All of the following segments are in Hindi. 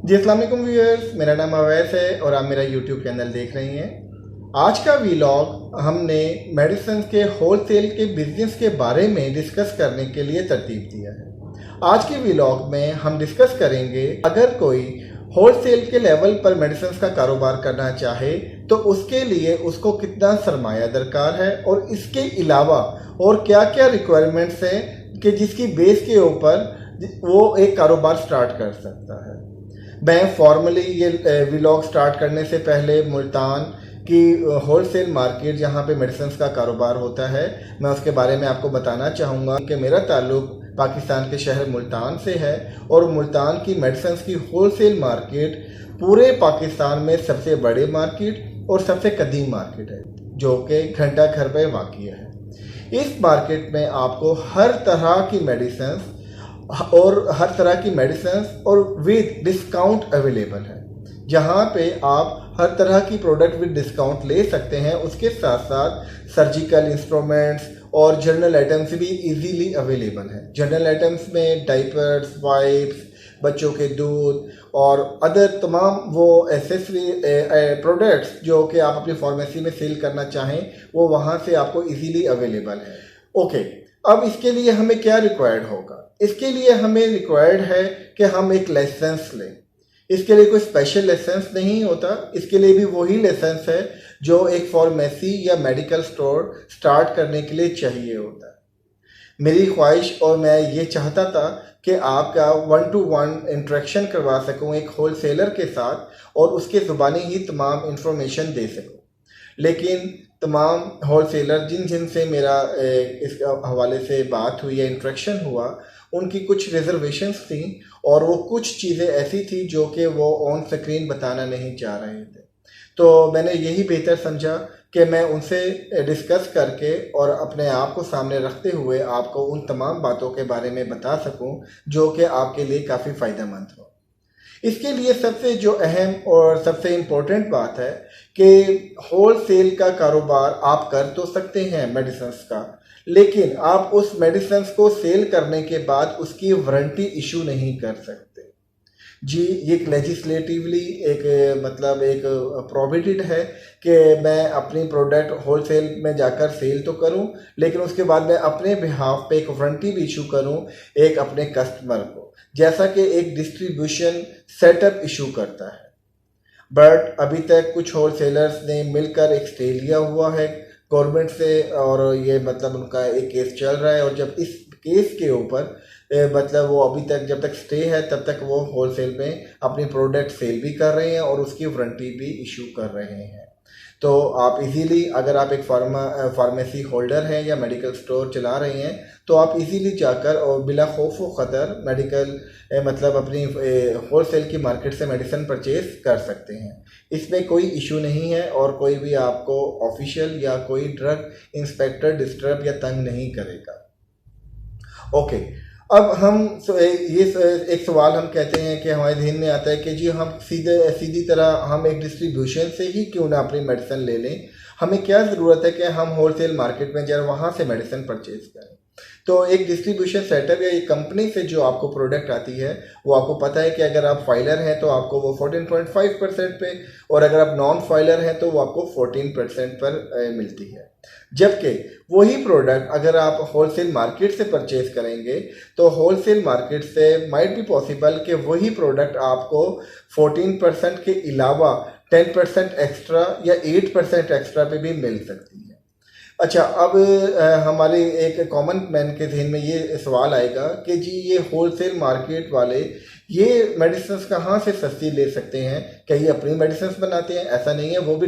जी अस्सलाम वालेकुम व्यूअर्स, मेरा नाम अवैस है और आप मेरा यूट्यूब चैनल देख रही हैं। आज का वीलॉग हमने मेडिसिन के होलसेल के बिजनेस के बारे में डिस्कस करने के लिए तरतीब दिया है। आज के वीलॉग में हम डिस्कस करेंगे अगर कोई होलसेल के लेवल पर मेडिसिन का कारोबार करना चाहे तो उसके लिए उसको कितना सरमाया दरकार है और इसके अलावा और क्या क्या रिक्वायरमेंट्स हैं कि जिसकी बेस के ऊपर वो एक कारोबार स्टार्ट कर सकता है। मैं फॉर्मली ये व्लॉग स्टार्ट करने से पहले मुल्तान की होलसेल मार्केट जहाँ पे मेडिसिन का कारोबार होता है मैं उसके बारे में आपको बताना चाहूँगा कि मेरा ताल्लुक़ पाकिस्तान के शहर मुल्तान से है और मुल्तान की मेडिसिन की होलसेल मार्केट पूरे पाकिस्तान में सबसे बड़े मार्केट और सबसे कदीम मार्केट है जो कि घंटा घर पे वाक़ई है। इस मार्केट में आपको हर तरह की मेडिसिन और विद डिस्काउंट अवेलेबल है। जहाँ पे आप हर तरह की प्रोडक्ट विद डिस्काउंट ले सकते हैं। उसके साथ साथ सर्जिकल इंस्ट्रूमेंट्स और जनरल आइटम्स भी इजीली अवेलेबल हैं। जनरल आइटम्स में डाइपर्स, वाइप्स, बच्चों के दूध और अदर तमाम वो एसेसरी प्रोडक्ट्स जो कि आप अपनी फार्मेसी में सेल करना चाहें वो वहाँ से आपको इजीली अवेलेबल है। ओके, अब इसके लिए हमें क्या रिक्वायर्ड होगा? इसके लिए हमें रिक्वायर्ड है कि हम एक लाइसेंस लें। इसके लिए कोई स्पेशल लाइसेंस नहीं होता, इसके लिए भी वही लाइसेंस है जो एक फार्मेसी या मेडिकल स्टोर स्टार्ट करने के लिए चाहिए होता है। मेरी ख्वाहिश और मैं ये चाहता था कि आपका 1-to-1 इंटरेक्शन करवा सकूं एक होलसेलर के साथ और उसके ज़ुबानी ही तमाम इंफॉर्मेशन दे सकूं, लेकिन तमाम होलसेलर जिन से मेरा इस हवाले से बात हुई या इंटरेक्शन हुआ उनकी कुछ रिजर्वेशंस थी और वो कुछ चीज़ें ऐसी थी जो कि वो ऑन स्क्रीन बताना नहीं चाह रहे थे। तो मैंने यही बेहतर समझा कि मैं उनसे डिस्कस करके और अपने आप को सामने रखते हुए आपको उन तमाम बातों के बारे में बता सकूं जो कि आपके लिए काफ़ी फ़ायदेमंद हो। इसके लिए सबसे जो अहम और सबसे इम्पोर्टेंट बात है कि होलसेल का कारोबार आप कर तो सकते हैं मेडिसिन का, लेकिन आप उस मेडिसिन को सेल करने के बाद उसकी वारंटी इशू नहीं कर सकते। जी, ये लेजिस्लेटिवली एक प्रोहिबिटेड है कि मैं अपनी प्रोडक्ट होलसेल में जाकर सेल तो करूं, लेकिन उसके बाद मैं अपने बिहाफ पे एक वारंटी भी इशू करूं एक अपने कस्टमर को, जैसा कि एक डिस्ट्रीब्यूशन सेटअप इशू करता है। बट अभी तक कुछ होलसेलर्स ने मिलकर एक स्टे लिया हुआ है गवर्नमेंट से और ये उनका एक केस चल रहा है और जब इस केस के ऊपर वो अभी तक जब तक स्टे है तब तक वो होलसेल में अपनी प्रोडक्ट सेल भी कर रहे हैं और उसकी वारंटी भी इशू कर रहे हैं। तो आप इजीली अगर आप एक फार्मेसी होल्डर हैं या मेडिकल स्टोर चला रहे हैं तो आप इजीली जाकर और बिला खौफ व ख़तर मेडिकल अपनी होलसेल की मार्केट से मेडिसिन परचेज कर सकते हैं। इसमें कोई इशू नहीं है और कोई भी आपको ऑफिशियल या कोई ड्रग इंस्पेक्टर डिस्टर्ब या तंग नहीं करेगा। ओके, अब हम ये एक सवाल हम कहते हैं कि हमारे ध्यान में आता है कि जी हम सीधी तरह हम एक डिस्ट्रीब्यूशन से ही क्यों ना अपनी मेडिसिन ले लें, हमें क्या ज़रूरत है कि हम होलसेल मार्केट में जाए वहाँ से मेडिसिन परचेज करें। तो एक डिस्ट्रीब्यूशन सेटअप या एक कंपनी से जो आपको प्रोडक्ट आती है वो आपको पता है कि अगर आप फाइलर हैं तो आपको वो 14.5% पे और अगर आप नॉन फाइलर हैं तो वो आपको 14% पर मिलती है। जबकि वही प्रोडक्ट अगर आप होलसेल मार्केट से परचेज करेंगे तो होलसेल मार्केट से माइट बी पॉसिबल कि वही प्रोडक्ट आपको 14% के अलावा 10% एक्स्ट्रा या 8% एक्स्ट्रा पे भी मिल सकती है। अच्छा, अब हमारे एक कॉमन मैन के ज़हन में ये सवाल आएगा कि जी ये होलसेल मार्केट वाले ये मेडिसिन कहाँ से सस्ती ले सकते हैं? क्या ये अपनी मेडिसिन बनाते हैं? ऐसा नहीं है, वो भी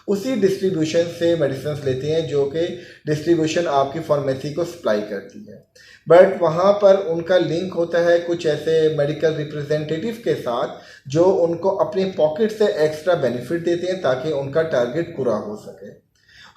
उसी डिस्ट्रीब्यूशन से मेडिसिन लेते हैं जो कि डिस्ट्रीब्यूशन आपकी फार्मेसी को सप्लाई करती है। बट वहाँ पर उनका लिंक होता है कुछ ऐसे मेडिकल रिप्रेजेंटेटिव के साथ जो उनको अपनी पॉकेट से एक्स्ट्रा बेनिफिट देते हैं ताकि उनका टारगेट पूरा हो सके।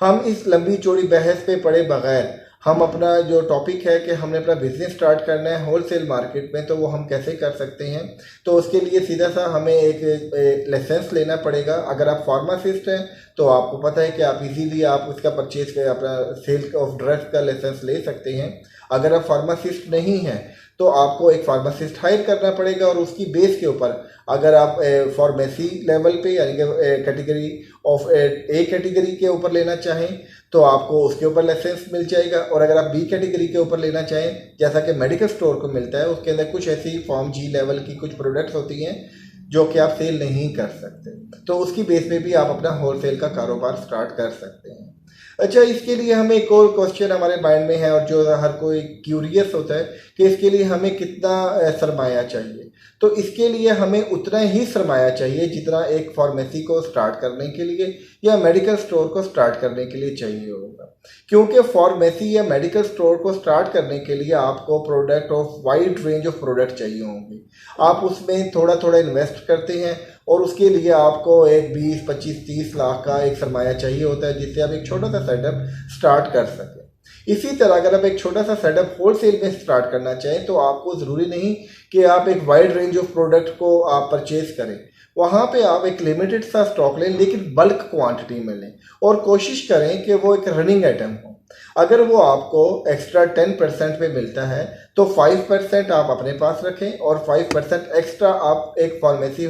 हम इस लंबी चौड़ी बहस पे पड़े बगैर हम अपना जो टॉपिक है कि हमने अपना बिजनेस स्टार्ट करना है होलसेल मार्केट में, तो वो हम कैसे कर सकते हैं। तो उसके लिए सीधा सा हमें एक लाइसेंस लेना पड़ेगा। अगर आप फार्मासिस्ट हैं तो आपको पता है कि आप इजीली आप उसका परचेज कर अपना सेल ऑफ ड्रग्स का लाइसेंस ले सकते हैं। अगर आप फार्मासिस्ट नहीं हैं तो आपको एक फार्मासिस्ट हायर करना पड़ेगा, और उसकी बेस के ऊपर अगर आप फार्मेसी लेवल पे यानी कि कैटेगरी ऑफ ए कैटेगरी के ऊपर लेना चाहें तो आपको उसके ऊपर लाइसेंस मिल जाएगा। और अगर आप बी कैटेगरी के ऊपर लेना चाहें, जैसा कि मेडिकल स्टोर को मिलता है, उसके अंदर कुछ ऐसी फॉर्म जी लेवल की कुछ प्रोडक्ट्स होती हैं जो कि आप सेल नहीं कर सकते, तो उसकी बेस पे भी आप अपना होलसेल का कारोबार स्टार्ट कर सकते हैं। अच्छा, इसके लिए हमें एक और क्वेश्चन हमारे माइंड में है और जो हर कोई क्यूरियस होता है कि इसके लिए हमें कितना सरमाया चाहिए। तो इसके लिए हमें उतना ही सरमाया चाहिए जितना एक फार्मेसी को स्टार्ट करने के लिए या मेडिकल स्टोर को स्टार्ट करने के लिए चाहिए होगा, क्योंकि फार्मेसी या मेडिकल स्टोर को स्टार्ट करने के लिए आपको product of wide range of product चाहिए होंगे। आप उसमें थोड़ा थोड़ा इन्वेस्ट करते हैं और उसके लिए आपको एक 20, 25, 30 लाख का एक सरमाया चाहिए होता है, जिससे आप एक छोटा सा सेटअप स्टार्ट कर सकें। इसी तरह अगर आप एक छोटा सा सेटअप होलसेल में स्टार्ट करना चाहें तो आपको ज़रूरी नहीं कि आप एक वाइड रेंज ऑफ प्रोडक्ट को आप परचेज करें। वहाँ पे आप एक लिमिटेड सा स्टॉक लें, लेकिन बल्क क्वांटिटी में लें और कोशिश करें कि वो एक रनिंग आइटम हो। अगर वो आपको एक्स्ट्रा 10% पे मिलता है तो 5% आप अपने पास रखें और 5% एक्स्ट्रा आप एक फार्मेसी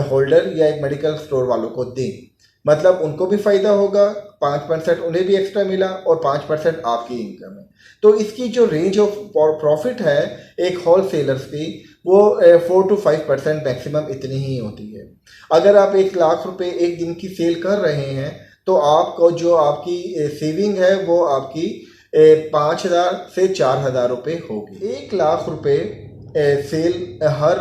होल्डर या एक मेडिकल स्टोर वालों को दें। मतलब उनको भी फ़ायदा होगा, 5% उन्हें भी एक्स्ट्रा मिला और 5% आपकी इनकम है। तो इसकी जो रेंज ऑफ प्रॉफिट है एक होलसेलर्स की, वो 4 to 5% मैक्सिमम इतनी ही होती है। अगर आप 1 लाख रुपए एक दिन की सेल कर रहे हैं तो आपको जो आपकी सेविंग है वो आपकी 5,000 से 4,000 रुपये होगी। 1 लाख रुपए सेल हर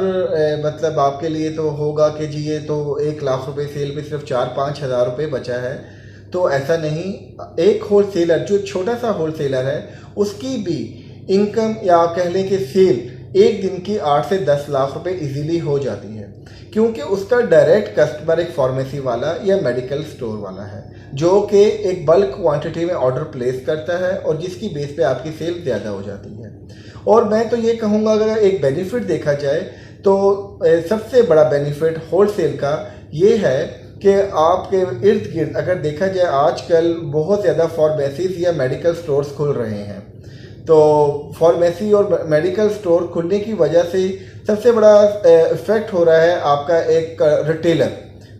मतलब आपके लिए तो होगा कि जी ये तो 1 लाख रुपए सेल पे सिर्फ 4-5 हज़ार रुपये बचा है, तो ऐसा नहीं। एक होलसेलर जो छोटा सा होलसेलर है उसकी भी इनकम या आप कह लें कि सेल एक दिन की 8 से 10 लाख रुपए इजीली हो जाती है, क्योंकि उसका डायरेक्ट कस्टमर एक फार्मेसी वाला या मेडिकल स्टोर वाला है जो कि एक बल्क क्वांटिटी में ऑर्डर प्लेस करता है और जिसकी बेस पे आपकी सेल ज़्यादा हो जाती है। और मैं तो ये कहूँगा अगर एक बेनिफिट देखा जाए तो सबसे बड़ा बेनिफिट होलसेल का ये है कि आपके इर्द गिर्द अगर देखा जाए आजकल बहुत ज़्यादा फार्मेसीज या मेडिकल स्टोर्स खुल रहे हैं। तो फार्मेसी और मेडिकल स्टोर खुलने की वजह से सबसे बड़ा इफेक्ट हो रहा है आपका एक रिटेलर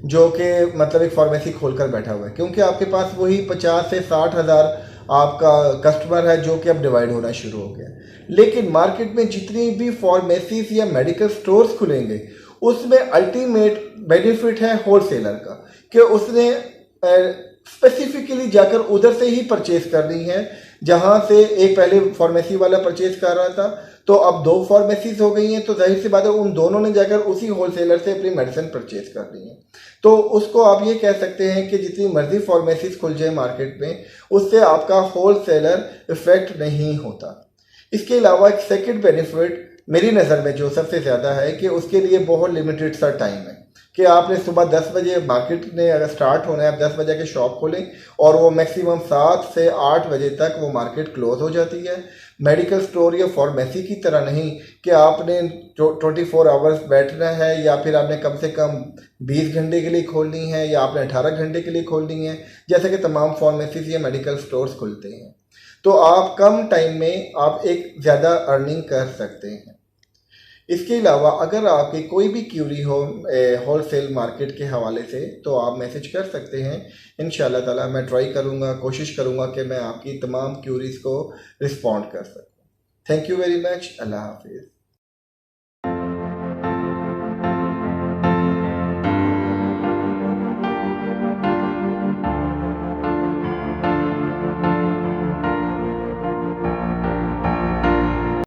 जो कि मतलब एक फार्मेसी खोलकर बैठा हुआ है, क्योंकि आपके पास वही 50 से 60 हज़ार आपका कस्टमर है जो कि अब डिवाइड होना शुरू हो गया। लेकिन मार्केट में जितनी भी फार्मेसीज या मेडिकल स्टोर्स खुलेंगे उसमें अल्टीमेट बेनिफिट है होलसेलर का कि उसने स्पेसिफिकली जाकर उधर से ही परचेज करनी है, जहां से एक पहले फार्मेसी वाला परचेज कर रहा था तो अब 2 फार्मेसीज हो गई हैं, तो जाहिर सी बात है उन दोनों ने जाकर उसी होलसेलर से अपनी मेडिसिन परचेज करनी है। तो उसको आप ये कह सकते हैं कि जितनी मर्जी फार्मेसीज खुल जाए मार्केट में उससे आपका होलसेलर इफेक्ट नहीं होता। इसके अलावा एक सेकंड बेनिफिट मेरी नज़र में जो सबसे ज़्यादा है कि उसके लिए बहुत लिमिटेड सा टाइम है कि आपने सुबह 10 बजे मार्केट ने अगर स्टार्ट होना है, आप 10 बजे के शॉप खोलें और वो मैक्सिमम 7 से 8 बजे तक वो मार्केट क्लोज हो जाती है। मेडिकल स्टोर या फार्मेसी की तरह नहीं कि आपने 24 आवर्स बैठना है या फिर आपने कम से कम 20 घंटे के लिए खोलनी है या आपने 18 घंटे के लिए खोलनी है, जैसे कि तमाम फार्मेसीज या मेडिकल स्टोर्स खुलते हैं। तो आप कम टाइम में आप एक ज़्यादा अर्निंग कर सकते हैं। इसके अलावा अगर आपकी कोई भी क्यूरी हो होलसेल मार्केट के हवाले से तो आप मैसेज कर सकते हैं। इंशाल्लाह ताला मैं ट्राई करूँगा, कोशिश करूँगा कि मैं आपकी तमाम क्यूरीज़ को रिस्पॉन्ड कर सकूँ। Thank you very much. अल्लाह हाफिज़।